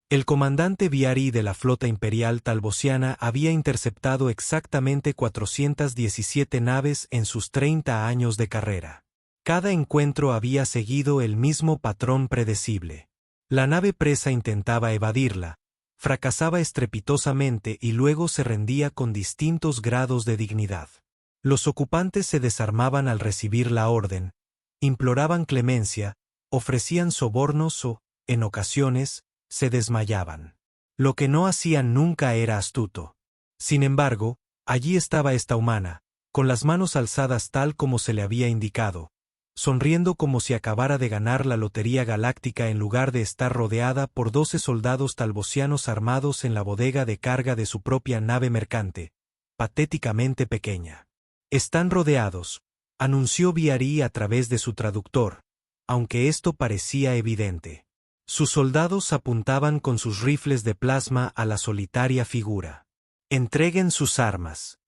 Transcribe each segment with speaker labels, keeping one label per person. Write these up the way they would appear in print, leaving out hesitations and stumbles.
Speaker 1: El comandante Viari de la flota imperial talbosiana había interceptado exactamente 417 naves en sus 30 años de carrera. Cada encuentro había seguido el mismo patrón predecible. La nave presa intentaba evadirla, fracasaba estrepitosamente y luego se rendía con distintos grados de dignidad. Los ocupantes se desarmaban al recibir la orden, imploraban clemencia, ofrecían sobornos o, en ocasiones, se desmayaban. Lo que no hacían nunca era astuto. Sin embargo, allí estaba esta humana, con las manos alzadas tal como se le había indicado, sonriendo como si acabara de ganar la lotería galáctica en lugar de estar rodeada por 12 soldados talbosianos armados en la bodega de carga de su propia nave mercante, patéticamente pequeña. Están rodeados, anunció Viari a través de su traductor, aunque esto parecía evidente. Sus soldados apuntaban con sus rifles de plasma a la solitaria figura. Entreguen sus armas.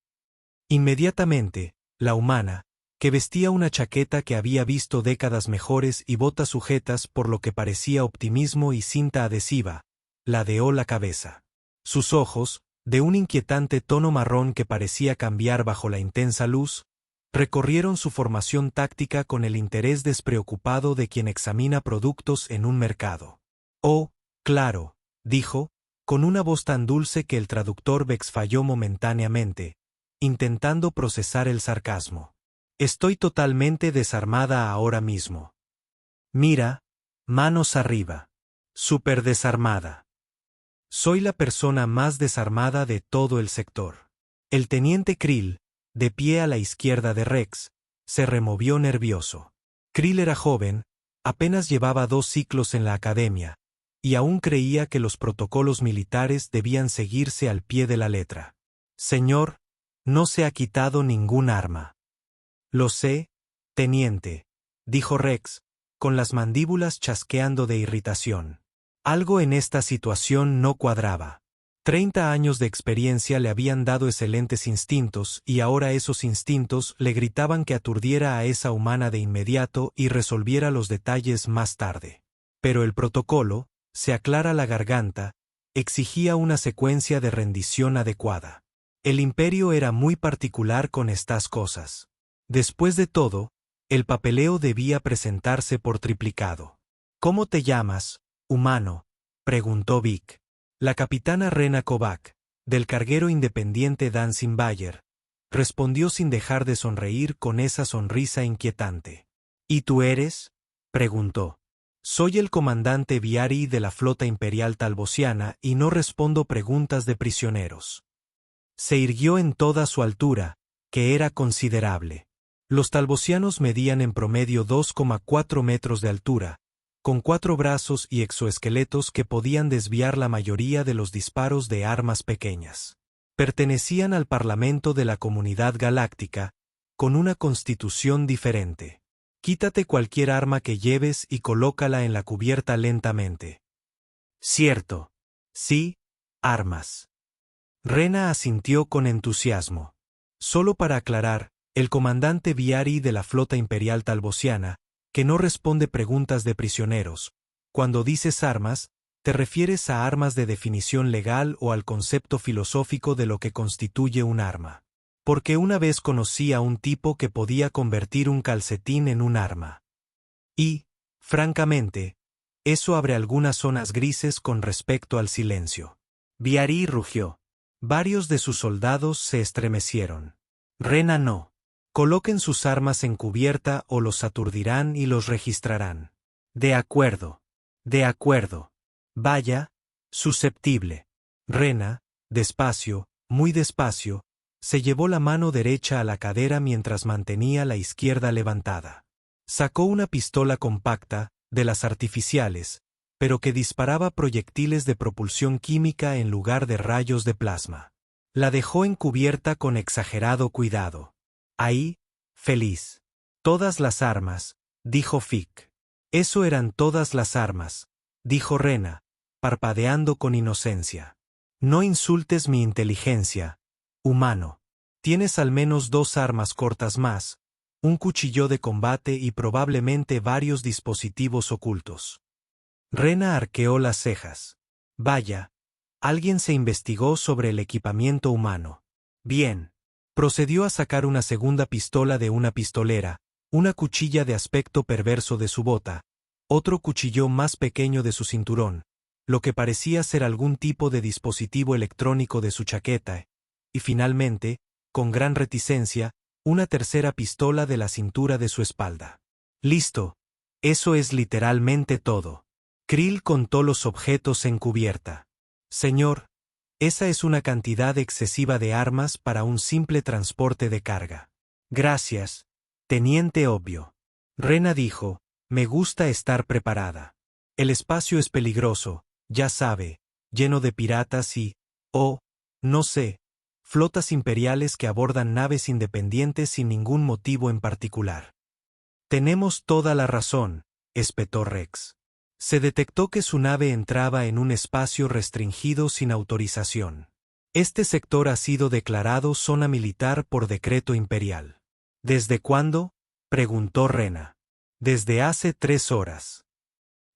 Speaker 1: Inmediatamente, la humana, que vestía una chaqueta que había visto décadas mejores y botas sujetas por lo que parecía optimismo y cinta adhesiva, ladeó la cabeza. Sus ojos, de un inquietante tono marrón que parecía cambiar bajo la intensa luz, recorrieron su formación táctica con el interés despreocupado de quien examina productos en un mercado. Oh, claro, dijo, con una voz tan dulce que el traductor Vex falló momentáneamente, intentando procesar el sarcasmo. Estoy totalmente desarmada ahora mismo. Mira, manos arriba. Súper desarmada. Soy la persona más desarmada de todo el sector. El teniente Krill, de pie a la izquierda de Rex, se removió nervioso. Krill era joven, apenas llevaba 2 ciclos en la academia, y aún creía que los protocolos militares debían seguirse al pie de la letra. Señor, no se ha quitado ningún arma. Lo sé, teniente, dijo Rex, con las mandíbulas chasqueando de irritación. Algo en esta situación no cuadraba. 30 años de experiencia le habían dado excelentes instintos y ahora esos instintos le gritaban que aturdiera a esa humana de inmediato y resolviera los detalles más tarde. Pero el protocolo, se aclara la garganta, exigía una secuencia de rendición adecuada. El imperio era muy particular con estas cosas. Después de todo, el papeleo debía presentarse por triplicado. ¿Cómo te llamas, humano?, preguntó Vic. La capitana Rena Kovac, del carguero independiente Dancing Bayer, respondió sin dejar de sonreír con esa sonrisa inquietante. ¿Y tú eres?, preguntó. Soy el comandante Viari de la flota imperial talbosiana y no respondo preguntas de prisioneros. Se irguió en toda su altura, que era considerable. Los talbosianos medían en promedio 2,4 metros de altura, con 4 brazos y exoesqueletos que podían desviar la mayoría de los disparos de armas pequeñas. Pertenecían al Parlamento de la Comunidad Galáctica, con una constitución diferente. Quítate cualquier arma que lleves y colócala en la cubierta lentamente. Cierto. Sí, armas. Rena asintió con entusiasmo. Solo para aclarar, el comandante Viari de la flota imperial talbosiana, que no responde preguntas de prisioneros. Cuando dices armas, te refieres a armas de definición legal o al concepto filosófico de lo que constituye un arma. Porque una vez conocí a un tipo que podía convertir un calcetín en un arma. Y, francamente, eso abre algunas zonas grises con respecto al silencio. Viari rugió. Varios de sus soldados se estremecieron. Rena no. Coloquen sus armas en cubierta o los aturdirán y los registrarán. De acuerdo. De acuerdo. Vaya, susceptible. Rena, despacio, muy despacio, se llevó la mano derecha a la cadera mientras mantenía la izquierda levantada. Sacó una pistola compacta, de las artificiales, pero que disparaba proyectiles de propulsión química en lugar de rayos de plasma. La dejó encubierta con exagerado cuidado. Ahí, feliz. Todas las armas, dijo Fick. Eso eran todas las armas, dijo Rena, parpadeando con inocencia. No insultes mi inteligencia, humano. Tienes al menos 2 armas cortas más, un cuchillo de combate y probablemente varios dispositivos ocultos. Rena arqueó las cejas. Vaya, alguien se investigó sobre el equipamiento humano. Bien. Procedió a sacar una segunda pistola de una pistolera, una cuchilla de aspecto perverso de su bota, otro cuchillo más pequeño de su cinturón, lo que parecía ser algún tipo de dispositivo electrónico de su chaqueta, y finalmente, con gran reticencia, una tercera pistola de la cintura de su espalda. Listo. Eso es literalmente todo. Krill contó los objetos en cubierta. Señor, esa es una cantidad excesiva de armas para un simple transporte de carga. Gracias, teniente obvio. Rena dijo, me gusta estar preparada. El espacio es peligroso, ya sabe, lleno de piratas y, no sé, flotas imperiales que abordan naves independientes sin ningún motivo en particular. Tenemos toda la razón, espetó Rex. Se detectó que su nave entraba en un espacio restringido sin autorización. Este sector ha sido declarado zona militar por decreto imperial. ¿Desde cuándo?, preguntó Rena. Desde hace 3 horas.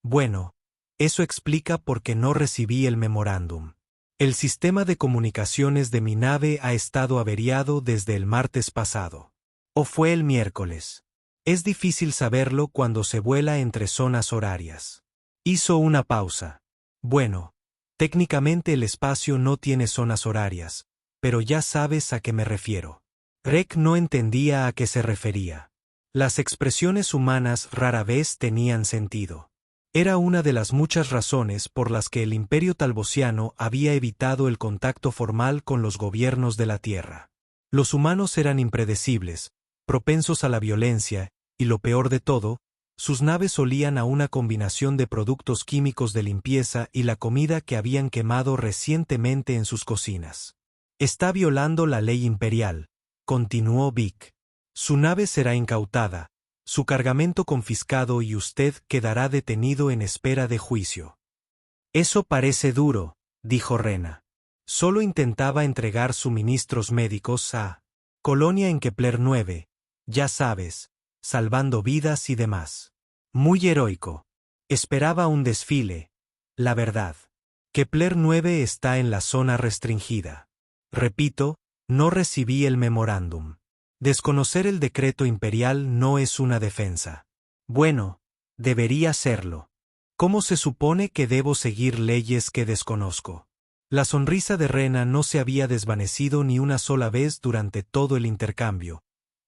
Speaker 1: Bueno, eso explica por qué no recibí el memorándum. El sistema de comunicaciones de mi nave ha estado averiado desde el martes pasado. ¿O fue el miércoles? Es difícil saberlo cuando se vuela entre zonas horarias. Hizo una pausa. Bueno, técnicamente el espacio no tiene zonas horarias, pero ya sabes a qué me refiero. Rek no entendía a qué se refería. Las expresiones humanas rara vez tenían sentido. Era una de las muchas razones por las que el Imperio Talbosiano había evitado el contacto formal con los gobiernos de la Tierra. Los humanos eran impredecibles, propensos a la violencia, y lo peor de todo, sus naves olían a una combinación de productos químicos de limpieza y la comida que habían quemado recientemente en sus cocinas. Está violando la ley imperial, continuó Vic. Su nave será incautada, su cargamento confiscado y usted quedará detenido en espera de juicio. Eso parece duro, dijo Rena. Solo intentaba entregar suministros médicos a Colonia en Kepler 9, ya sabes, salvando vidas y demás. Muy heroico. Esperaba un desfile. La verdad. Kepler 9 está en la zona restringida. Repito, no recibí el memorándum. Desconocer el decreto imperial no es una defensa. Bueno, debería serlo. ¿Cómo se supone que debo seguir leyes que desconozco? La sonrisa de Rena no se había desvanecido ni una sola vez durante todo el intercambio,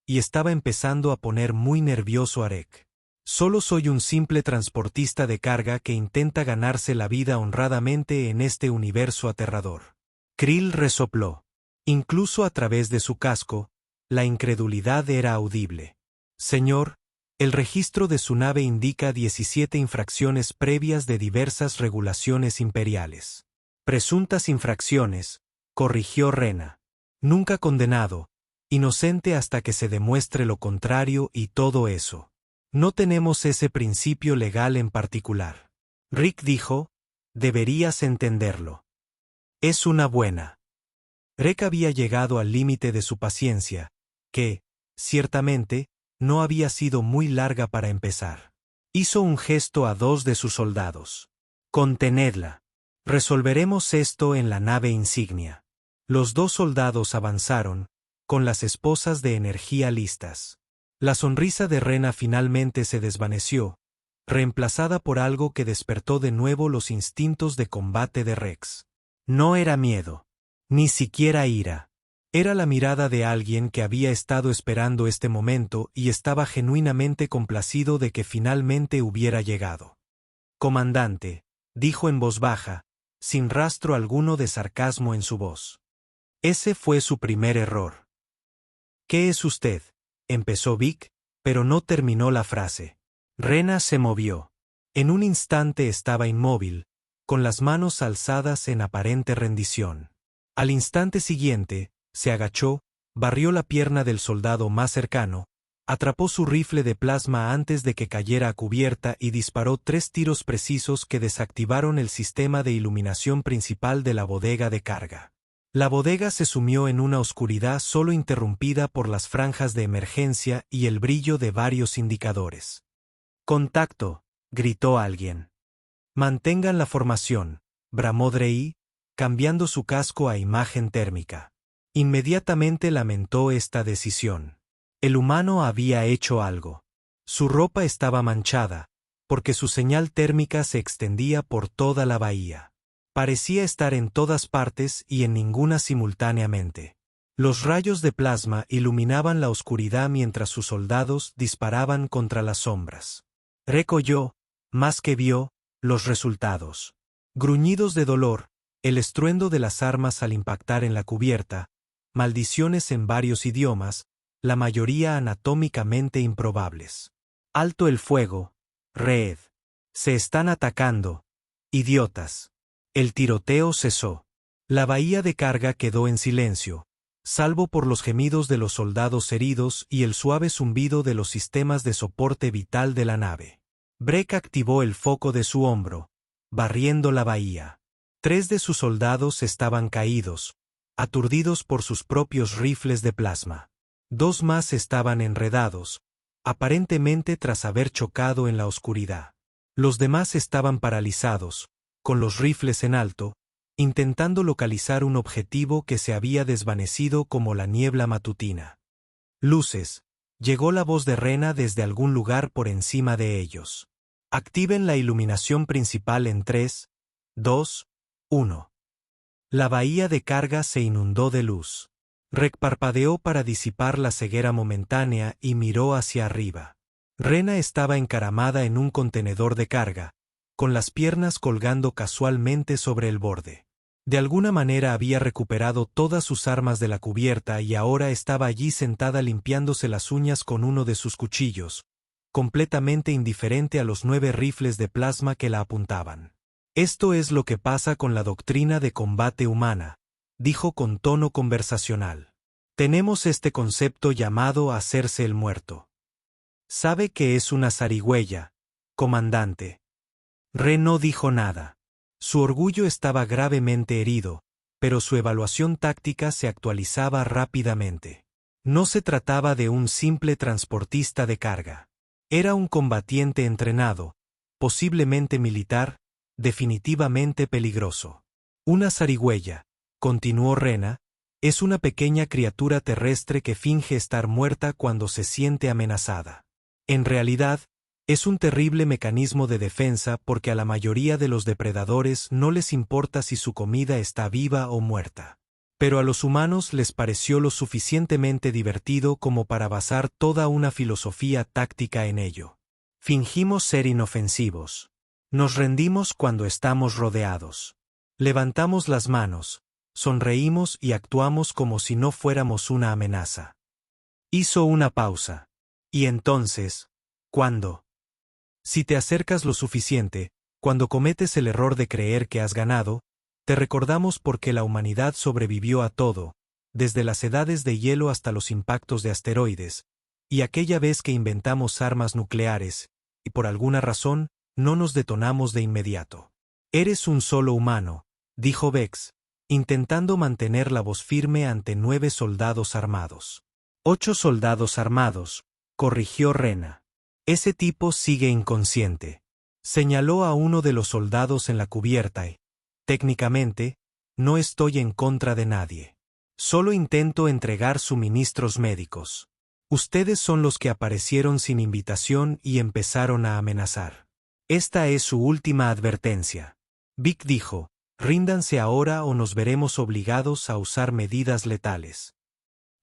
Speaker 1: y estaba empezando a poner muy nervioso a Rek. Solo soy un simple transportista de carga que intenta ganarse la vida honradamente en este universo aterrador. Krill resopló. Incluso a través de su casco, la incredulidad era audible. Señor, el registro de su nave indica 17 infracciones previas de diversas regulaciones imperiales. Presuntas infracciones, corrigió Rena. Nunca condenado, inocente hasta que se demuestre lo contrario y todo eso. No tenemos ese principio legal en particular. Rick dijo, deberías entenderlo. Es una buena. Rick había llegado al límite de su paciencia, que, ciertamente, no había sido muy larga para empezar. Hizo un gesto a 2 de sus soldados. Contenedla. Resolveremos esto en la nave insignia. Los 2 soldados avanzaron, con las esposas de energía listas. La sonrisa de Rena finalmente se desvaneció, reemplazada por algo que despertó de nuevo los instintos de combate de Rex. No era miedo, ni siquiera ira. Era la mirada de alguien que había estado esperando este momento y estaba genuinamente complacido de que finalmente hubiera llegado. Comandante, dijo en voz baja, sin rastro alguno de sarcasmo en su voz. Ese fue su primer error. ¿Qué es usted?, empezó Vic, pero no terminó la frase. Rena se movió. En un instante estaba inmóvil, con las manos alzadas en aparente rendición. Al instante siguiente, se agachó, barrió la pierna del soldado más cercano, atrapó su rifle de plasma antes de que cayera a cubierta y disparó 3 tiros precisos que desactivaron el sistema de iluminación principal de la bodega de carga. La bodega se sumió en una oscuridad solo interrumpida por las franjas de emergencia y el brillo de varios indicadores. «Contacto», gritó alguien. «Mantengan la formación, bramó Drey, cambiando su casco a imagen térmica. Inmediatamente lamentó esta decisión. El humano había hecho algo. Su ropa estaba manchada, porque su señal térmica se extendía por toda la bahía. Parecía estar en todas partes y en ninguna simultáneamente. Los rayos de plasma iluminaban la oscuridad mientras sus soldados disparaban contra las sombras. Recolló, más que vio, los resultados. Gruñidos de dolor, el estruendo de las armas al impactar en la cubierta, maldiciones en varios idiomas, la mayoría anatómicamente improbables. Alto el fuego, Red. Se están atacando. Idiotas. El tiroteo cesó. La bahía de carga quedó en silencio, salvo por los gemidos de los soldados heridos y el suave zumbido de los sistemas de soporte vital de la nave. Breck activó el foco de su hombro, barriendo la bahía. 3 de sus soldados estaban caídos, aturdidos por sus propios rifles de plasma. 2 más estaban enredados, aparentemente tras haber chocado en la oscuridad. Los demás estaban paralizados, con los rifles en alto, intentando localizar un objetivo que se había desvanecido como la niebla matutina. Luces. Llegó la voz de Rena desde algún lugar por encima de ellos. Activen la iluminación principal en 3, 2, 1. La bahía de carga se inundó de luz. Rek parpadeó para disipar la ceguera momentánea y miró hacia arriba. Rena estaba encaramada en un contenedor de carga, con las piernas colgando casualmente sobre el borde. De alguna manera había recuperado todas sus armas de la cubierta y ahora estaba allí sentada limpiándose las uñas con uno de sus cuchillos, completamente indiferente a los 9 rifles de plasma que la apuntaban. Esto es lo que pasa con la doctrina de combate humana, dijo con tono conversacional. Tenemos este concepto llamado hacerse el muerto. ¿Sabe que es una zarigüeya, comandante? Re no dijo nada. Su orgullo estaba gravemente herido, pero su evaluación táctica se actualizaba rápidamente. No se trataba de un simple transportista de carga. Era un combatiente entrenado, posiblemente militar, definitivamente peligroso. Una zarigüeya, continuó Rena, es una pequeña criatura terrestre que finge estar muerta cuando se siente amenazada. En realidad, es un terrible mecanismo de defensa porque a la mayoría de los depredadores no les importa si su comida está viva o muerta. Pero a los humanos les pareció lo suficientemente divertido como para basar toda una filosofía táctica en ello. Fingimos ser inofensivos. Nos rendimos cuando estamos rodeados. Levantamos las manos, sonreímos y actuamos como si no fuéramos una amenaza. Hizo una pausa. Y entonces, ¿cuándo? Si te acercas lo suficiente, cuando cometes el error de creer que has ganado, te recordamos por qué la humanidad sobrevivió a todo, desde las edades de hielo hasta los impactos de asteroides, y aquella vez que inventamos armas nucleares, y por alguna razón, no nos detonamos de inmediato. Eres un solo humano, dijo Vex, intentando mantener la voz firme ante 9 soldados armados. 8 soldados armados, corrigió Rena. Ese tipo sigue inconsciente. Señaló a uno de los soldados en la cubierta y, técnicamente, no estoy en contra de nadie. Solo intento entregar suministros médicos. Ustedes son los que aparecieron sin invitación y empezaron a amenazar. Esta es su última advertencia. Vic dijo, ríndanse ahora o nos veremos obligados a usar medidas letales.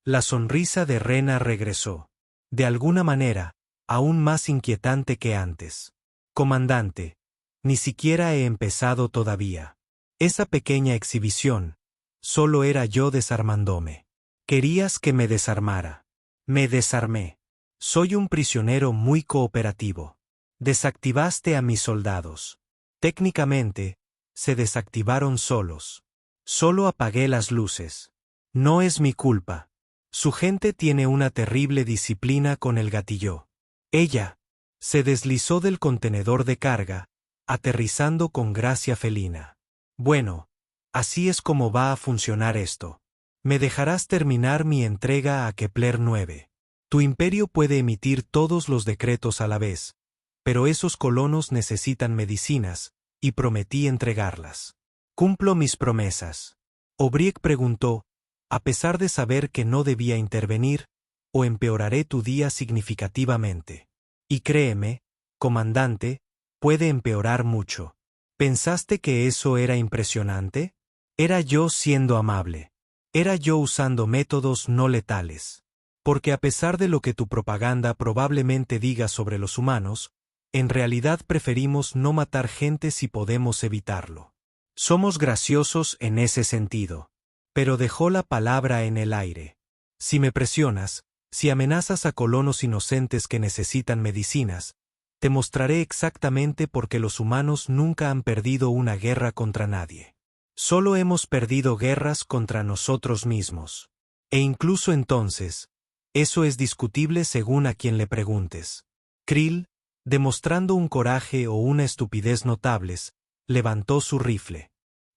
Speaker 1: La sonrisa de Rena regresó. De alguna manera, aún más inquietante que antes. Comandante, ni siquiera he empezado todavía. Esa pequeña exhibición, solo era yo desarmándome. Querías que me desarmara. Me desarmé. Soy un prisionero muy cooperativo. Desactivaste a mis soldados. Técnicamente, se desactivaron solos. Solo apagué las luces. No es mi culpa. Su gente tiene una terrible disciplina con el gatillo. Ella se deslizó del contenedor de carga, aterrizando con gracia felina. Bueno, así es como va a funcionar esto. Me dejarás terminar mi entrega a Kepler 9. Tu imperio puede emitir todos los decretos a la vez, pero esos colonos necesitan medicinas, y prometí entregarlas. Cumplo mis promesas. Obriek preguntó, a pesar de saber que no debía intervenir, o empeoraré tu día significativamente. Y créeme, comandante, puede empeorar mucho. ¿Pensaste que eso era impresionante? Era yo siendo amable. Era yo usando métodos no letales. Porque a pesar de lo que tu propaganda probablemente diga sobre los humanos, en realidad preferimos no matar gente si podemos evitarlo. Somos graciosos en ese sentido. Pero dejó la palabra en el aire. Si me presionas, si amenazas a colonos inocentes que necesitan medicinas, te mostraré exactamente por qué los humanos nunca han perdido una guerra contra nadie. Solo hemos perdido guerras contra nosotros mismos. E incluso entonces, eso es discutible según a quien le preguntes. Krill, demostrando un coraje o una estupidez notables, levantó su rifle.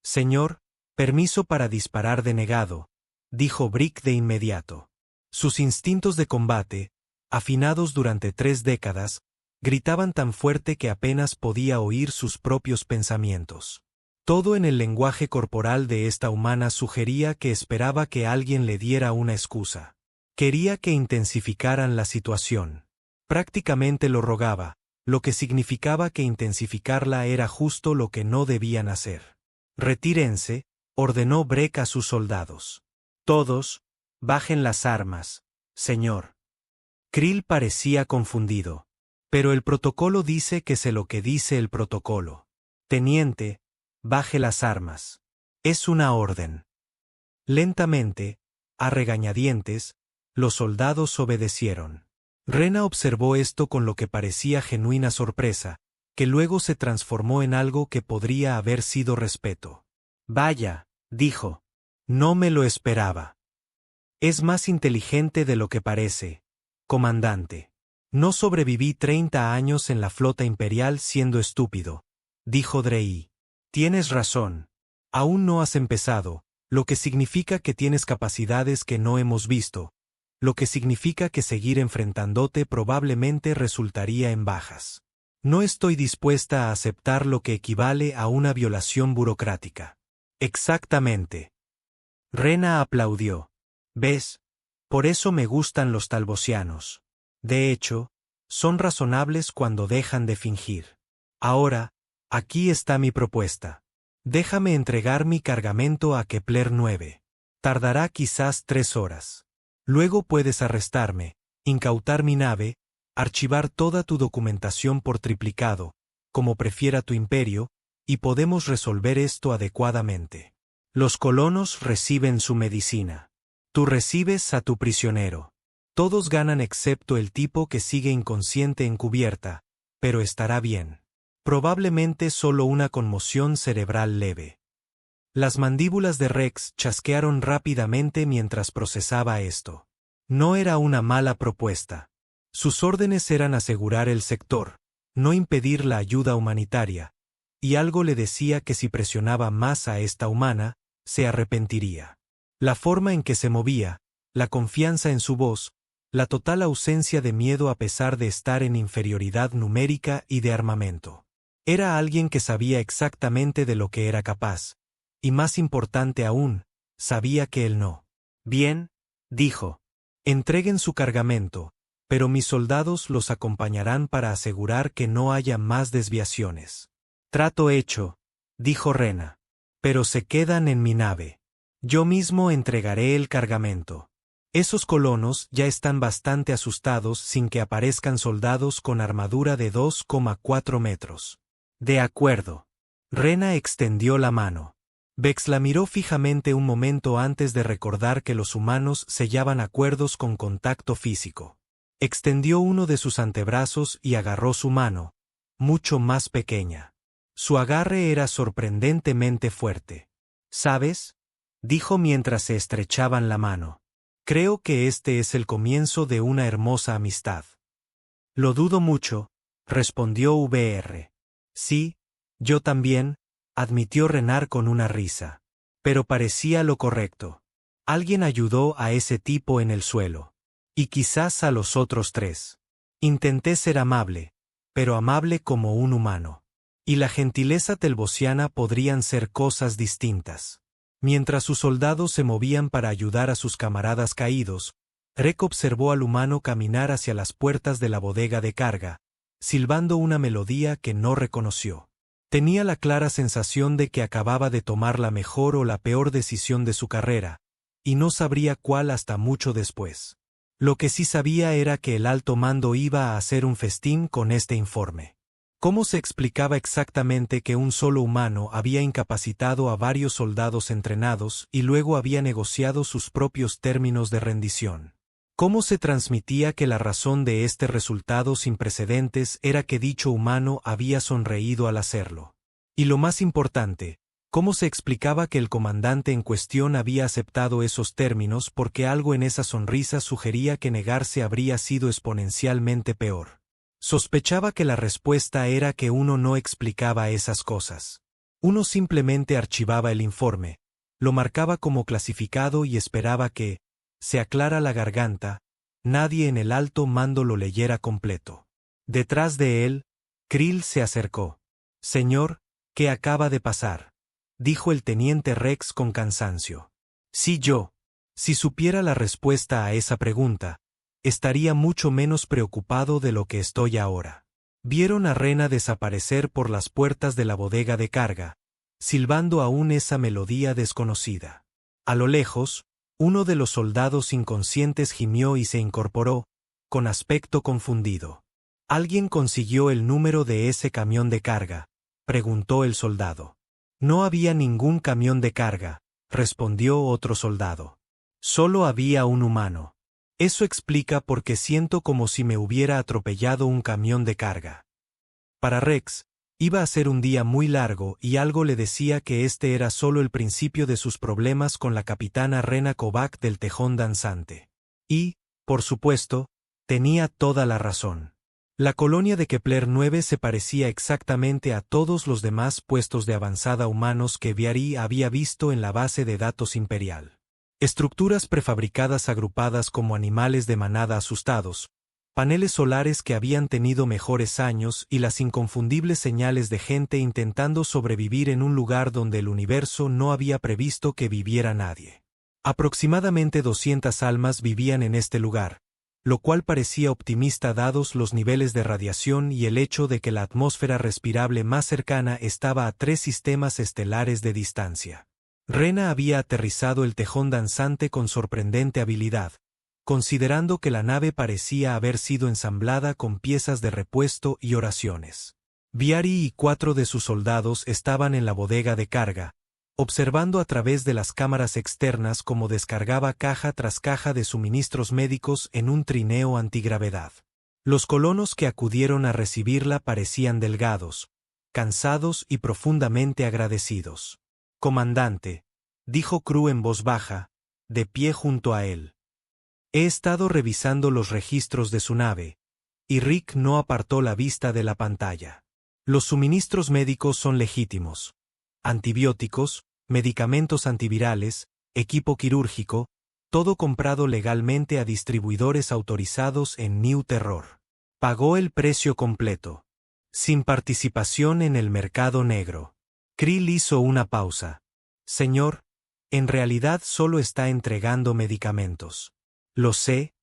Speaker 1: Señor, permiso para disparar denegado, dijo Brick de inmediato. Sus instintos de combate, afinados durante 3 décadas, gritaban tan fuerte que apenas podía oír sus propios pensamientos. Todo en el lenguaje corporal de esta humana sugería que esperaba que alguien le diera una excusa. Quería que intensificaran la situación. Prácticamente lo rogaba, lo que significaba que intensificarla era justo lo que no debían hacer. Retírense, ordenó Breck a sus soldados. Todos, bajen las armas, señor. Krill parecía confundido. Pero el protocolo dice que sé lo que dice el protocolo. Teniente, baje las armas. Es una orden. Lentamente, a regañadientes, los soldados obedecieron. Rena observó esto con lo que parecía genuina sorpresa, que luego se transformó en algo que podría haber sido respeto. Vaya, dijo. No me lo esperaba. Es más inteligente de lo que parece, comandante. No sobreviví 30 años en la flota imperial siendo estúpido, dijo Drey. Tienes razón. Aún no has empezado, lo que significa que tienes capacidades que no hemos visto, lo que significa que seguir enfrentándote probablemente resultaría en bajas. No estoy dispuesta a aceptar lo que equivale a una violación burocrática. Exactamente. Rena aplaudió. ¿Ves? Por eso me gustan los talbosianos. De hecho, son razonables cuando dejan de fingir. Ahora, aquí está mi propuesta. Déjame entregar mi cargamento a Kepler 9. Tardará quizás 3 horas. Luego puedes arrestarme, incautar mi nave, archivar toda tu documentación por triplicado, como prefiera tu imperio, y podemos resolver esto adecuadamente. Los colonos reciben su medicina. Tú recibes a tu prisionero. Todos ganan excepto el tipo que sigue inconsciente en cubierta, pero estará bien. Probablemente solo una conmoción cerebral leve. Las mandíbulas de Rex chasquearon rápidamente mientras procesaba esto. No era una mala propuesta. Sus órdenes eran asegurar el sector, no impedir la ayuda humanitaria, y algo le decía que si presionaba más a esta humana, se arrepentiría. La forma en que se movía, la confianza en su voz, la total ausencia de miedo a pesar de estar en inferioridad numérica y de armamento. Era alguien que sabía exactamente de lo que era capaz, y más importante aún, sabía que él no. Bien, dijo. Entreguen su cargamento, pero mis soldados los acompañarán para asegurar que no haya más desviaciones. Trato hecho, dijo Rena. Pero se quedan en mi nave. Yo mismo entregaré el cargamento. Esos colonos ya están bastante asustados sin que aparezcan soldados con armadura de 2,4 metros. De acuerdo. Rena extendió la mano. Vex la miró fijamente un momento antes de recordar que los humanos sellaban acuerdos con contacto físico. Extendió uno de sus antebrazos y agarró su mano, mucho más pequeña. Su agarre era sorprendentemente fuerte. ¿Sabes? Dijo mientras se estrechaban la mano. Creo que este es el comienzo de una hermosa amistad. Lo dudo mucho, respondió VR. Sí, yo también, admitió Renard con una risa. Pero parecía lo correcto. Alguien ayudó a ese tipo en el suelo. Y quizás a los otros 3. Intenté ser amable, pero amable como un humano. y la gentileza telvosiana podrían ser cosas distintas. Mientras sus soldados se movían para ayudar a sus camaradas caídos, Rek observó al humano caminar hacia las puertas de la bodega de carga, silbando una melodía que no reconoció. Tenía la clara sensación de que acababa de tomar la mejor o la peor decisión de su carrera, y no sabría cuál hasta mucho después. Lo que sí sabía era que el alto mando iba a hacer un festín con este informe. ¿Cómo se explicaba exactamente que un solo humano había incapacitado a varios soldados entrenados y luego había negociado sus propios términos de rendición? ¿Cómo se transmitía que la razón de este resultado sin precedentes era que dicho humano había sonreído al hacerlo? Y lo más importante, ¿cómo se explicaba que el comandante en cuestión había aceptado esos términos porque algo en esa sonrisa sugería que negarse habría sido exponencialmente peor? Sospechaba que la respuesta era que uno no explicaba esas cosas. Uno simplemente archivaba el informe, lo marcaba como clasificado y esperaba que, se aclara la garganta, nadie en el alto mando lo leyera completo. Detrás de él, Krill se acercó. «Señor, ¿qué acaba de pasar?», dijo el teniente Rex con cansancio. «Sí, yo. Si supiera la respuesta a esa pregunta, estaría mucho menos preocupado de lo que estoy ahora». Vieron a Rena desaparecer por las puertas de la bodega de carga, silbando aún esa melodía desconocida. A lo lejos, uno de los soldados inconscientes gimió y se incorporó, con aspecto confundido. «¿Alguien consiguió el número de ese camión de carga?», preguntó el soldado. «No había ningún camión de carga», respondió otro soldado. «Solo había un humano. Eso explica por qué siento como si me hubiera atropellado un camión de carga». Para Rex, iba a ser un día muy largo y algo le decía que este era solo el principio de sus problemas con la capitana Rena Kovac del Tejón Danzante. Y, por supuesto, tenía toda la razón. La colonia de Kepler 9 se parecía exactamente a todos los demás puestos de avanzada humanos que Viari había visto en la base de datos imperial. Estructuras prefabricadas agrupadas como animales de manada asustados, paneles solares que habían tenido mejores años y las inconfundibles señales de gente intentando sobrevivir en un lugar donde el universo no había previsto que viviera nadie. Aproximadamente 200 almas vivían en este lugar, lo cual parecía optimista dados los niveles de radiación y el hecho de que la atmósfera respirable más cercana estaba a 3 sistemas estelares de distancia. Rena había aterrizado el Tejón Danzante con sorprendente habilidad, considerando que la nave parecía haber sido ensamblada con piezas de repuesto y oraciones. Viari y 4 de sus soldados estaban en la bodega de carga, observando a través de las cámaras externas cómo descargaba caja tras caja de suministros médicos en un trineo antigravedad. Los colonos que acudieron a recibirla parecían delgados, cansados y profundamente agradecidos. «Comandante», dijo Crew en voz baja, de pie junto a él. «He estado revisando los registros de su nave», y Rick no apartó la vista de la pantalla. «Los suministros médicos son legítimos. Antibióticos, medicamentos antivirales, equipo quirúrgico, todo comprado legalmente a distribuidores autorizados en New Terror. Pagó el precio completo. Sin participación en el mercado negro». Krill hizo una pausa. «Señor, en realidad solo está entregando medicamentos». «Lo sé,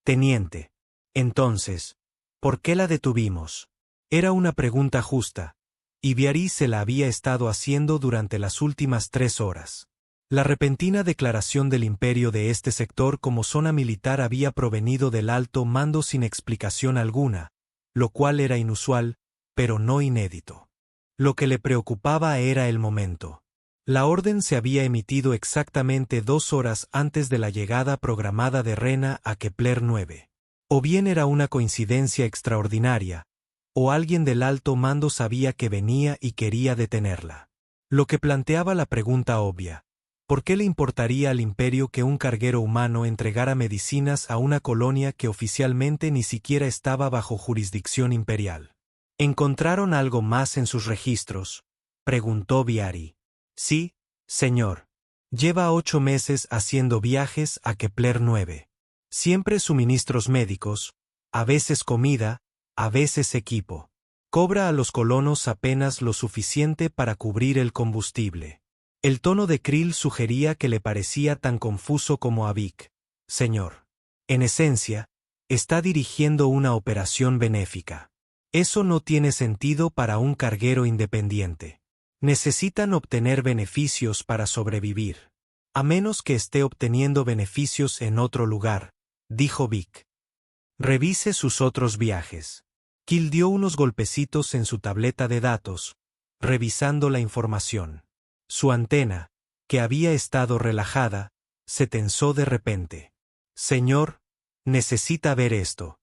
Speaker 1: teniente. Entonces, ¿por qué la detuvimos?». Era una pregunta justa, y Viari se la había estado haciendo durante las últimas 3 horas. La repentina declaración del imperio de este sector como zona militar había provenido del alto mando sin explicación alguna, lo cual era inusual, pero no inédito. Lo que le preocupaba era el momento. La orden se había emitido exactamente 2 horas antes de la llegada programada de Rena a Kepler 9. O bien era una coincidencia extraordinaria, o alguien del alto mando sabía que venía y quería detenerla. Lo que planteaba la pregunta obvia: ¿por qué le importaría al imperio que un carguero humano entregara medicinas a una colonia que oficialmente ni siquiera estaba bajo jurisdicción imperial? ¿Encontraron algo más en sus registros?, preguntó Viari. «Sí, señor. Lleva 8 meses haciendo viajes a Kepler 9. Siempre suministros médicos, a veces comida, a veces equipo. Cobra a los colonos apenas lo suficiente para cubrir el combustible. El tono de Krill sugería que le parecía tan confuso como a Vic. Señor. En esencia, está dirigiendo una operación benéfica. Eso no tiene sentido para un carguero independiente. Necesitan obtener beneficios para sobrevivir. A menos que esté obteniendo beneficios en otro lugar, dijo Vic. Revise sus otros viajes. Krill dio unos golpecitos en su tableta de datos, revisando la información. Su antena, que había estado relajada, se tensó de repente. Señor, necesita ver esto.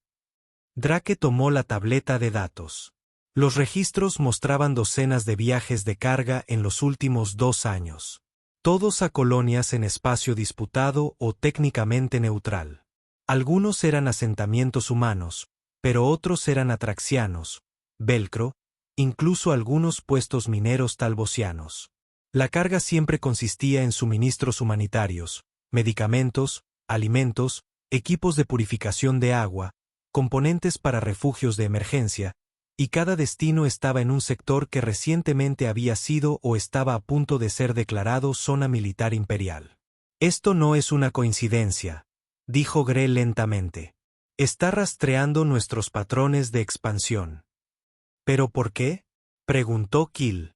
Speaker 1: Drake tomó la tableta de datos. Los registros mostraban docenas de viajes de carga en los últimos 2 años. Todos a colonias en espacio disputado o técnicamente neutral. Algunos eran asentamientos humanos, pero otros eran atraxianos, velcro, incluso algunos puestos mineros talbosianos. La carga siempre consistía en suministros humanitarios, medicamentos, alimentos, equipos de purificación de agua, componentes para refugios de emergencia, y cada destino estaba en un sector que recientemente había sido o estaba a punto de ser declarado zona militar imperial. Esto no es una coincidencia, dijo Gre lentamente. Está rastreando nuestros patrones de expansión. ¿Pero por qué? Preguntó Krill.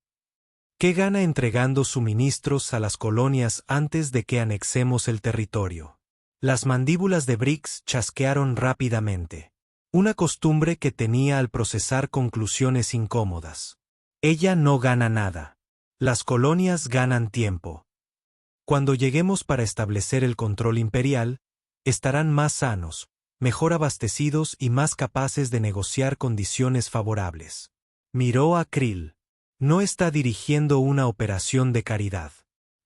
Speaker 1: ¿Qué gana entregando suministros a las colonias antes de que anexemos el territorio? Las mandíbulas de Brix chasquearon rápidamente. Una costumbre que tenía al procesar conclusiones incómodas. Ella no gana nada. Las colonias ganan tiempo. Cuando lleguemos para establecer el control imperial, estarán más sanos, mejor abastecidos y más capaces de negociar condiciones favorables. Miró a Krill. No está dirigiendo una operación de caridad.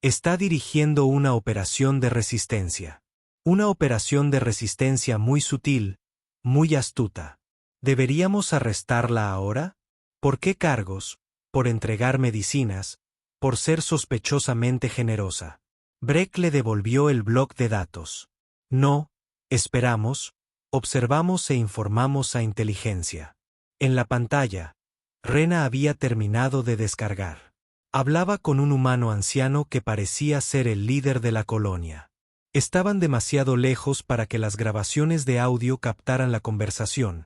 Speaker 1: Está dirigiendo una operación de resistencia. Una operación de resistencia muy sutil, muy astuta. ¿Deberíamos arrestarla ahora? ¿Por qué cargos? Por entregar medicinas, por ser sospechosamente generosa. Breck le devolvió el bloc de datos. No, esperamos, observamos e informamos a inteligencia. En la pantalla, Rena había terminado de descargar. Hablaba con un humano anciano que parecía ser el líder de la colonia. Estaban demasiado lejos para que las grabaciones de audio captaran la conversación,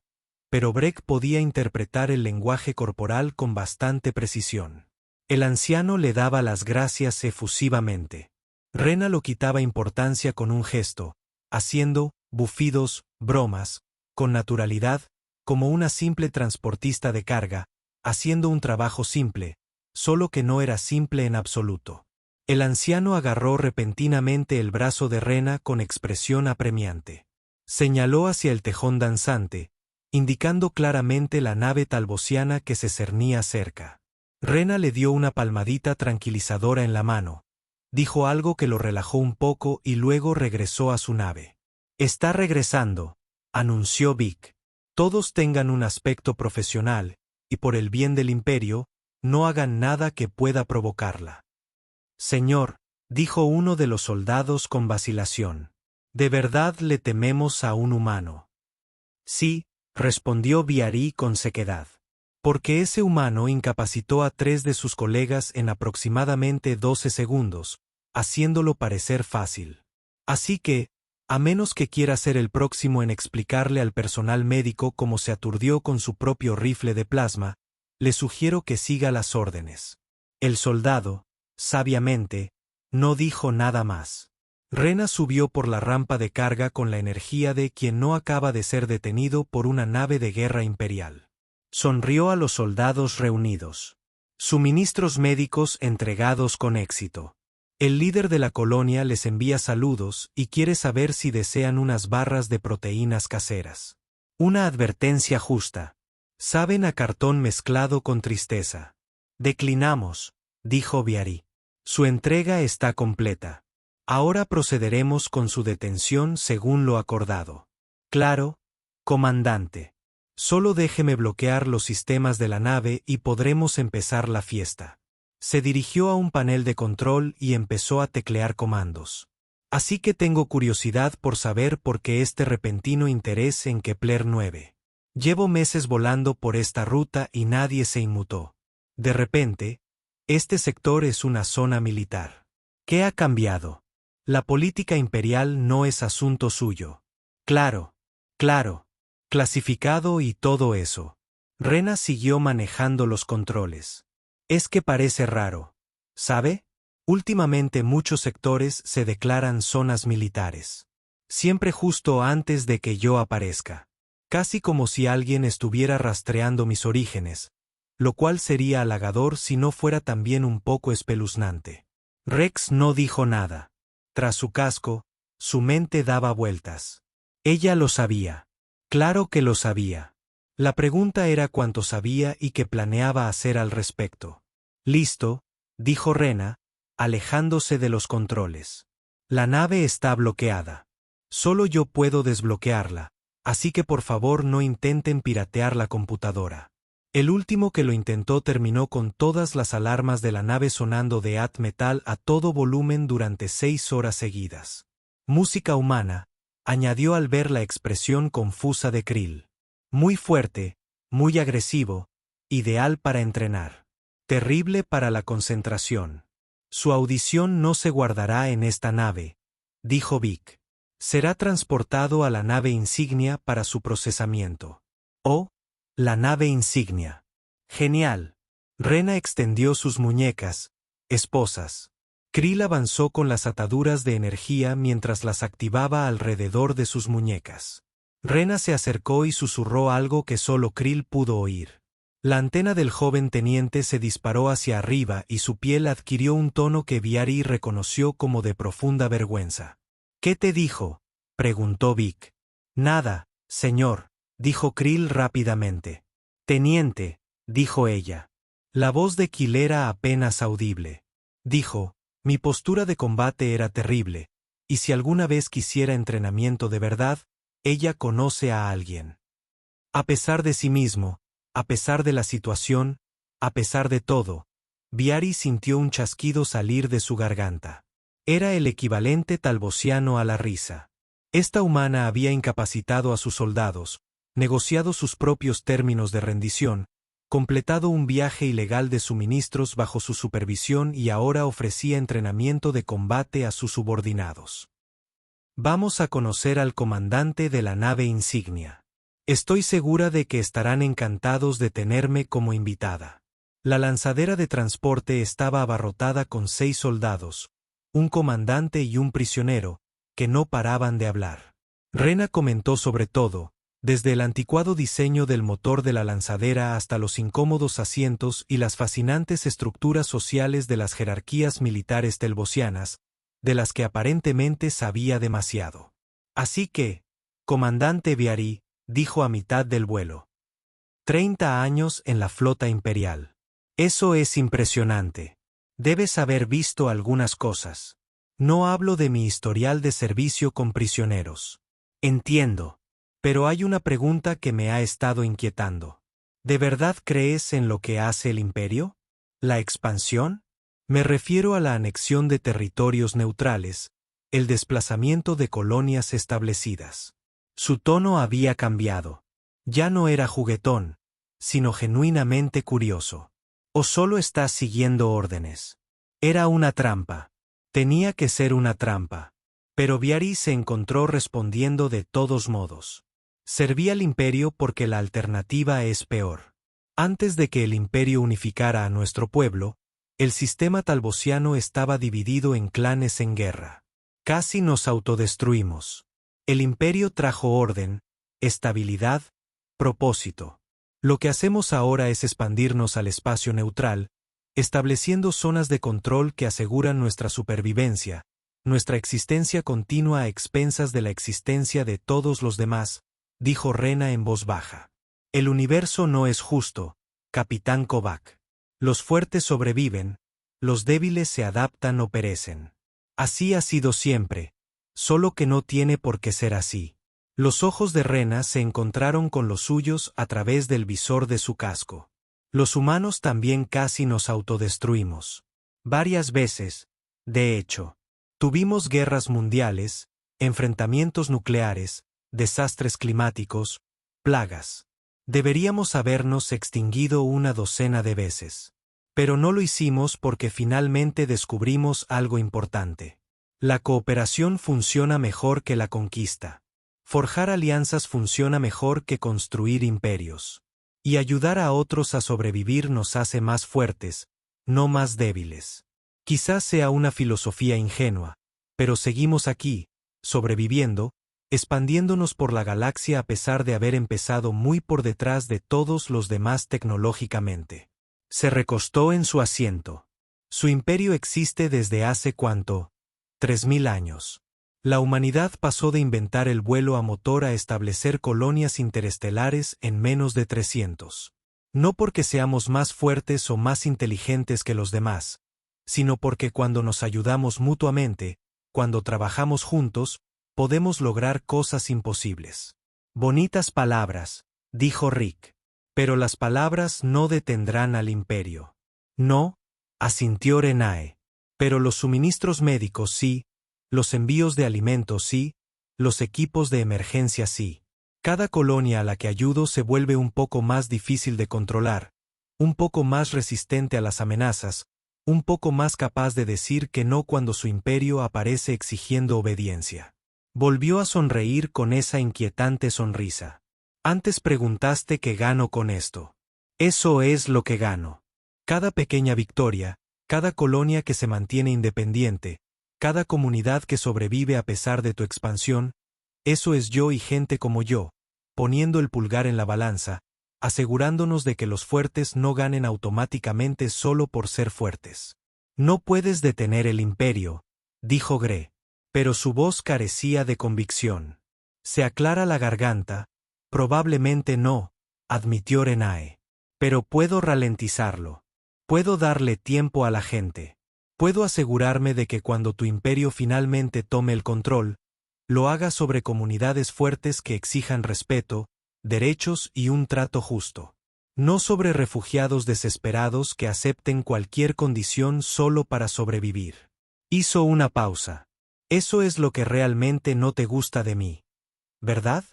Speaker 1: pero Breck podía interpretar el lenguaje corporal con bastante precisión. El anciano le daba las gracias efusivamente. Rena lo quitaba importancia con un gesto, haciendo bufidos, bromas, con naturalidad, como una simple transportista de carga, haciendo un trabajo simple, solo que no era simple en absoluto. El anciano agarró repentinamente el brazo de Rena con expresión apremiante. Señaló hacia el tejón danzante, indicando claramente la nave talbosiana que se cernía cerca. Rena le dio una palmadita tranquilizadora en la mano. Dijo algo que lo relajó un poco y luego regresó a su nave. Está regresando, anunció Vic. Todos tengan un aspecto profesional, y por el bien del imperio, no hagan nada que pueda provocarla. Señor, dijo uno de los soldados con vacilación. ¿De verdad le tememos a un humano? Sí, respondió Viari con sequedad. Porque ese humano incapacitó a 3 de sus colegas en aproximadamente 12 segundos, haciéndolo parecer fácil. Así que, a menos que quiera ser el próximo en explicarle al personal médico cómo se aturdió con su propio rifle de plasma, le sugiero que siga las órdenes. El soldado, sabiamente, no dijo nada más. Rena subió por la rampa de carga con la energía de quien no acaba de ser detenido por una nave de guerra imperial. Sonrió a los soldados reunidos. Suministros médicos entregados con éxito. El líder de la colonia les envía saludos y quiere saber si desean unas barras de proteínas caseras. Una advertencia justa. Saben a cartón mezclado con tristeza. Declinamos, dijo Viari. Su entrega está completa. Ahora procederemos con su detención según lo acordado. Claro, comandante. Solo déjeme bloquear los sistemas de la nave y podremos empezar la fiesta. Se dirigió a un panel de control y empezó a teclear comandos. Así que tengo curiosidad por saber por qué este repentino interés en Kepler 9. Llevo meses volando por esta ruta y nadie se inmutó. De repente, este sector es una zona militar. ¿Qué ha cambiado? La política imperial no es asunto suyo. Claro, claro. Clasificado y todo eso. Rena siguió manejando los controles. Es que parece raro. ¿Sabe? Últimamente muchos sectores se declaran zonas militares. Siempre justo antes de que yo aparezca. Casi como si alguien estuviera rastreando mis orígenes, lo cual sería halagador si no fuera también un poco espeluznante. Rex no dijo nada. Tras su casco, su mente daba vueltas. Ella lo sabía. Claro que lo sabía. La pregunta era cuánto sabía y qué planeaba hacer al respecto. Listo, dijo Rena, alejándose de los controles. La nave está bloqueada. Solo yo puedo desbloquearla, así que por favor no intenten piratear la computadora. El último que lo intentó terminó con todas las alarmas de la nave sonando death metal a todo volumen durante 6 horas seguidas. Música humana, añadió al ver la expresión confusa de Krill. Muy fuerte, muy agresivo, ideal para entrenar. Terrible para la concentración. Su audición no se guardará en esta nave, dijo Vic. Será transportado a la nave insignia para su procesamiento. Oh, la nave insignia. Genial. Rena extendió sus muñecas, esposas. Krill avanzó con las ataduras de energía mientras las activaba alrededor de sus muñecas. Rena se acercó y susurró algo que solo Krill pudo oír. La antena del joven teniente se disparó hacia arriba y su piel adquirió un tono que Viari reconoció como de profunda vergüenza. ¿Qué te dijo?, preguntó Vic. Nada, señor, dijo Krill rápidamente. Teniente, dijo ella. La voz de Krill era apenas audible. Dijo, mi postura de combate era terrible, y si alguna vez quisiera entrenamiento de verdad, ella conoce a alguien. A pesar de sí mismo, a pesar de la situación, a pesar de todo, Viari sintió un chasquido salir de su garganta. Era el equivalente talbosiano a la risa. Esta humana había incapacitado a sus soldados, negociado sus propios términos de rendición, completado un viaje ilegal de suministros bajo su supervisión y ahora ofrecía entrenamiento de combate a sus subordinados. Vamos a conocer al comandante de la nave insignia. Estoy segura de que estarán encantados de tenerme como invitada. La lanzadera de transporte estaba abarrotada con 6 soldados, un comandante y un prisionero, que no paraban de hablar. Rena comentó sobre todo, desde el anticuado diseño del motor de la lanzadera hasta los incómodos asientos y las fascinantes estructuras sociales de las jerarquías militares telbosianas, de las que aparentemente sabía demasiado. Así que, comandante Viari, dijo a mitad del vuelo. 30 años en la flota imperial. Eso es impresionante. Debes haber visto algunas cosas. No hablo de mi historial de servicio con prisioneros. Entiendo. Pero hay una pregunta que me ha estado inquietando. ¿De verdad crees en lo que hace el imperio? ¿La expansión? Me refiero a la anexión de territorios neutrales, el desplazamiento de colonias establecidas. Su tono había cambiado. Ya no era juguetón, sino genuinamente curioso. ¿O solo estás siguiendo órdenes? Era una trampa. Tenía que ser una trampa. Pero Viari se encontró respondiendo de todos modos. Servía al imperio porque la alternativa es peor. Antes de que el imperio unificara a nuestro pueblo, el sistema talbosiano estaba dividido en clanes en guerra. Casi nos autodestruimos. El imperio trajo orden, estabilidad, propósito. Lo que hacemos ahora es expandirnos al espacio neutral, estableciendo zonas de control que aseguran nuestra supervivencia, nuestra existencia continua a expensas de la existencia de todos los demás, dijo Rena en voz baja. El universo no es justo, Capitán Kovac. Los fuertes sobreviven, los débiles se adaptan o perecen. Así ha sido siempre, solo que no tiene por qué ser así. Los ojos de Rena se encontraron con los suyos a través del visor de su casco. Los humanos también casi nos autodestruimos. Varias veces, de hecho. Tuvimos guerras mundiales, enfrentamientos nucleares, desastres climáticos, plagas. Deberíamos habernos extinguido una docena de veces. Pero no lo hicimos porque finalmente descubrimos algo importante. La cooperación funciona mejor que la conquista. Forjar alianzas funciona mejor que construir imperios. Y ayudar a otros a sobrevivir nos hace más fuertes, no más débiles. Quizás sea una filosofía ingenua, pero seguimos aquí, sobreviviendo, expandiéndonos por la galaxia a pesar de haber empezado muy por detrás de todos los demás tecnológicamente. Se recostó en su asiento. Su imperio existe desde hace ¿cuánto? 3000 años. La humanidad pasó de inventar el vuelo a motor a establecer colonias interestelares en menos de 300. No porque seamos más fuertes o más inteligentes que los demás, sino porque cuando nos ayudamos mutuamente, cuando trabajamos juntos, podemos lograr cosas imposibles. Bonitas palabras, dijo Rick. Pero las palabras no detendrán al imperio. No, asintió Renae. Pero los suministros médicos sí, los envíos de alimentos sí, los equipos de emergencia sí. Cada colonia a la que ayudo se vuelve un poco más difícil de controlar, un poco más resistente a las amenazas, un poco más capaz de decir que no cuando su imperio aparece exigiendo obediencia. Volvió a sonreír con esa inquietante sonrisa. Antes preguntaste qué gano con esto. Eso es lo que gano. Cada pequeña victoria, cada colonia que se mantiene independiente, cada comunidad que sobrevive a pesar de tu expansión, eso es yo y gente como yo, poniendo el pulgar en la balanza, asegurándonos de que los fuertes no ganen automáticamente solo por ser fuertes. No puedes detener el imperio, dijo Gre. Pero su voz carecía de convicción. Se aclara la garganta. Probablemente no, admitió Renae. Pero puedo ralentizarlo. Puedo darle tiempo a la gente. Puedo asegurarme de que cuando tu imperio finalmente tome el control, lo haga sobre comunidades fuertes que exijan respeto, derechos y un trato justo. No sobre refugiados desesperados que acepten cualquier condición solo para sobrevivir. Hizo una pausa. Eso es lo que realmente no te gusta de mí. ¿Verdad?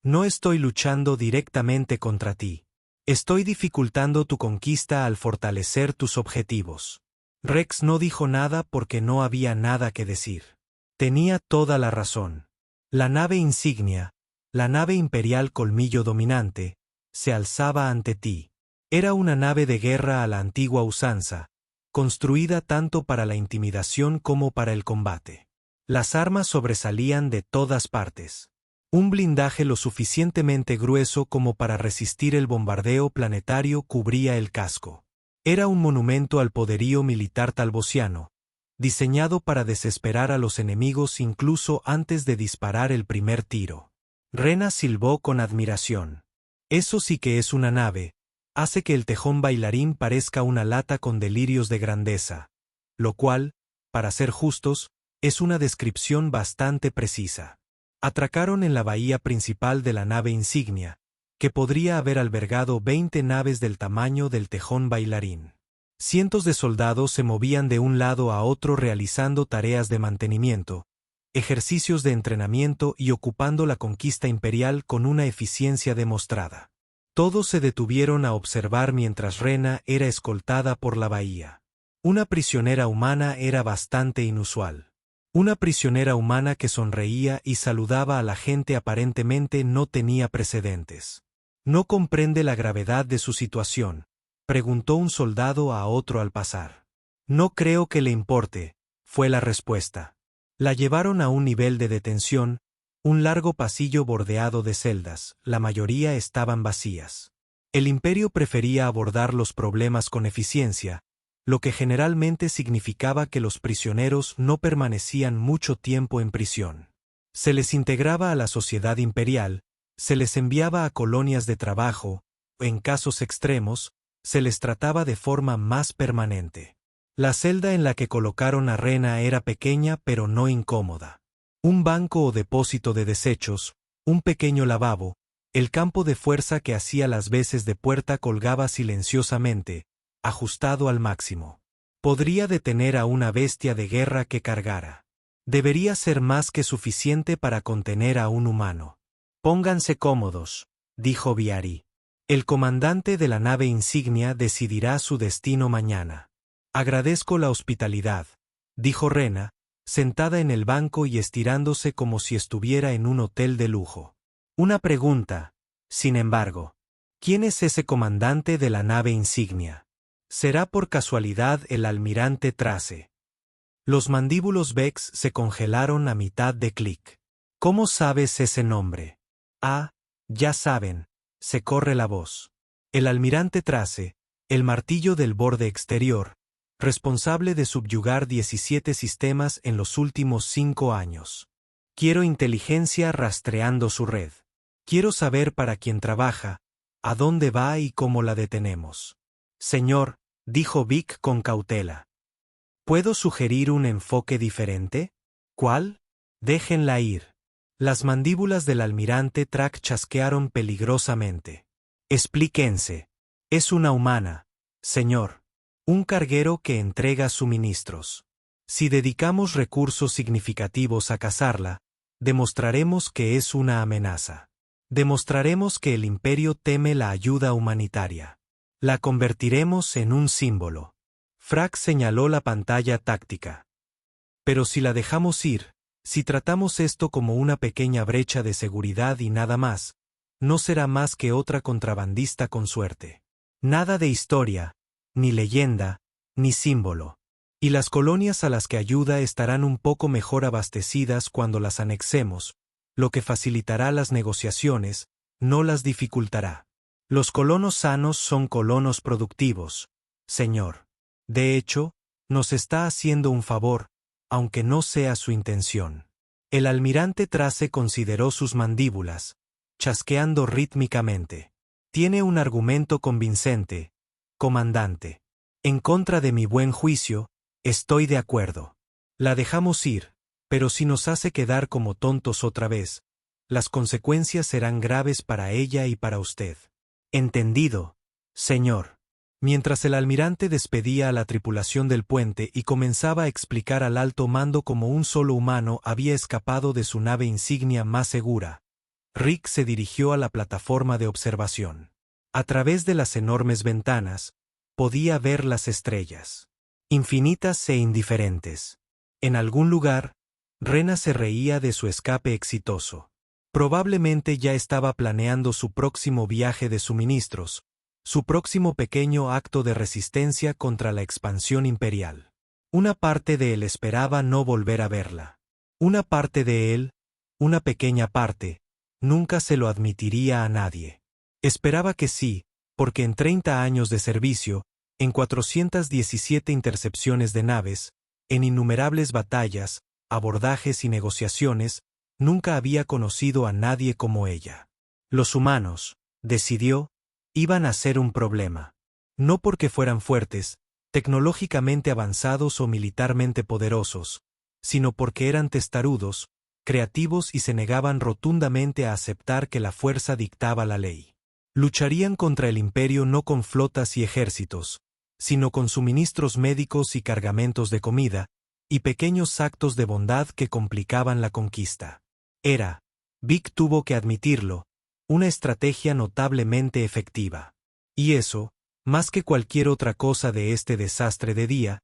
Speaker 1: No estoy luchando directamente contra ti. Estoy dificultando tu conquista al fortalecer tus objetivos. Rex no dijo nada porque no había nada que decir. Tenía toda la razón. La nave insignia, la nave imperial Colmillo Dominante, se alzaba ante ti. Era una nave de guerra a la antigua usanza, construida tanto para la intimidación como para el combate. Las armas sobresalían de todas partes. Un blindaje lo suficientemente grueso como para resistir el bombardeo planetario cubría el casco. Era un monumento al poderío militar talbosiano, diseñado para desesperar a los enemigos incluso antes de disparar el primer tiro. Rena silbó con admiración. Eso sí que es una nave, hace que el tejón bailarín parezca una lata con delirios de grandeza, lo cual, para ser justos, es una descripción bastante precisa. Atracaron en la bahía principal de la nave insignia, que podría haber albergado 20 naves del tamaño del tejón bailarín. Cientos de soldados se movían de un lado a otro realizando tareas de mantenimiento, ejercicios de entrenamiento y ocupando la conquista imperial con una eficiencia demostrada. Todos se detuvieron a observar mientras Rena era escoltada por la bahía. Una prisionera humana era bastante inusual. Una prisionera humana que sonreía y saludaba a la gente aparentemente no tenía precedentes. ¿No comprende la gravedad de su situación?, preguntó un soldado a otro al pasar. No creo que le importe, fue la respuesta. La llevaron a un nivel de detención, un largo pasillo bordeado de celdas, la mayoría estaban vacías. El imperio prefería abordar los problemas con eficiencia, lo que generalmente significaba que los prisioneros no permanecían mucho tiempo en prisión. Se les integraba a la sociedad imperial, se les enviaba a colonias de trabajo, o en casos extremos, se les trataba de forma más permanente. La celda en la que colocaron a Rena era pequeña pero no incómoda. Un banco o depósito de desechos, un pequeño lavabo, el campo de fuerza que hacía las veces de puerta colgaba silenciosamente, ajustado al máximo. Podría detener a una bestia de guerra que cargara. Debería ser más que suficiente para contener a un humano. Pónganse cómodos, dijo Viari. El comandante de la nave insignia decidirá su destino mañana. Agradezco la hospitalidad, dijo Rena, sentada en el banco y estirándose como si estuviera en un hotel de lujo. Una pregunta, sin embargo. ¿Quién es ese comandante de la nave insignia? ¿Será por casualidad el almirante Trace? Los mandíbulos Vex se congelaron a mitad de clic. ¿Cómo sabes ese nombre? Ah, ya saben, se corre la voz. El almirante Trace, el martillo del borde exterior, responsable de subyugar 17 sistemas en los últimos 5 años. Quiero inteligencia rastreando su red. Quiero saber para quién trabaja, a dónde va y cómo la detenemos. Señor, dijo Vic con cautela. ¿Puedo sugerir un enfoque diferente? ¿Cuál? Déjenla ir. Las mandíbulas del almirante Track chasquearon peligrosamente. Explíquense. Es una humana, señor. Un carguero que entrega suministros. Si dedicamos recursos significativos a cazarla, demostraremos que es una amenaza. Demostraremos que el imperio teme la ayuda humanitaria. La convertiremos en un símbolo. Frack señaló la pantalla táctica. Pero si la dejamos ir, si tratamos esto como una pequeña brecha de seguridad y nada más, no será más que otra contrabandista con suerte. Nada de historia, ni leyenda, ni símbolo. Y las colonias a las que ayuda estarán un poco mejor abastecidas cuando las anexemos, lo que facilitará las negociaciones, no las dificultará. Los colonos sanos son colonos productivos, señor. De hecho, nos está haciendo un favor, aunque no sea su intención. El almirante Trace consideró sus mandíbulas, chasqueando rítmicamente. Tiene un argumento convincente, comandante. En contra de mi buen juicio, estoy de acuerdo. La dejamos ir, pero si nos hace quedar como tontos otra vez, las consecuencias serán graves para ella y para usted. Entendido, señor. Mientras el almirante despedía a la tripulación del puente y comenzaba a explicar al alto mando cómo un solo humano había escapado de su nave insignia más segura, Rick se dirigió a la plataforma de observación. A través de las enormes ventanas, podía ver las estrellas. Infinitas e indiferentes. En algún lugar, Rena se reía de su escape exitoso. Probablemente ya estaba planeando su próximo viaje de suministros, su próximo pequeño acto de resistencia contra la expansión imperial. Una parte de él esperaba no volver a verla. Una parte de él, una pequeña parte, nunca se lo admitiría a nadie. Esperaba que sí, porque en 30 años de servicio, en 417 intercepciones de naves, en innumerables batallas, abordajes y negociaciones, nunca había conocido a nadie como ella. Los humanos, decidió, iban a ser un problema. No porque fueran fuertes, tecnológicamente avanzados o militarmente poderosos, sino porque eran testarudos, creativos y se negaban rotundamente a aceptar que la fuerza dictaba la ley. Lucharían contra el imperio no con flotas y ejércitos, sino con suministros médicos y cargamentos de comida, y pequeños actos de bondad que complicaban la conquista. Era, Vic tuvo que admitirlo, una estrategia notablemente efectiva. Y eso, más que cualquier otra cosa de este desastre de día,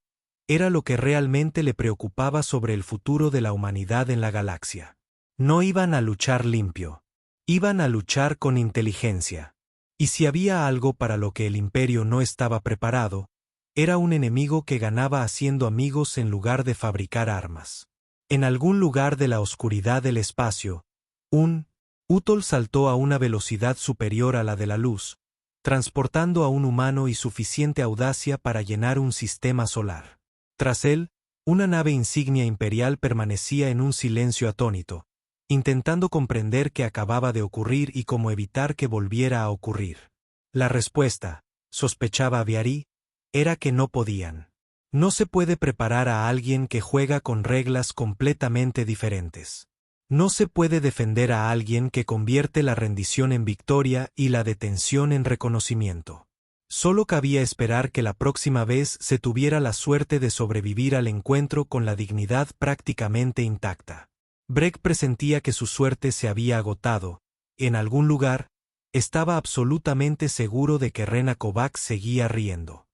Speaker 1: era lo que realmente le preocupaba sobre el futuro de la humanidad en la galaxia. No iban a luchar limpio. Iban a luchar con inteligencia. Y si había algo para lo que el imperio no estaba preparado, era un enemigo que ganaba haciendo amigos en lugar de fabricar armas. En algún lugar de la oscuridad del espacio, un Utol saltó a una velocidad superior a la de la luz, transportando a un humano y suficiente audacia para llenar un sistema solar. Tras él, una nave insignia imperial permanecía en un silencio atónito, intentando comprender qué acababa de ocurrir y cómo evitar que volviera a ocurrir. La respuesta, sospechaba Viari, era que no podían. No se puede preparar a alguien que juega con reglas completamente diferentes. No se puede defender a alguien que convierte la rendición en victoria y la detención en reconocimiento. Solo cabía esperar que la próxima vez se tuviera la suerte de sobrevivir al encuentro con la dignidad prácticamente intacta. Breck presentía que su suerte se había agotado. En algún lugar, Estaba absolutamente seguro de que Rena Kovacs seguía riendo.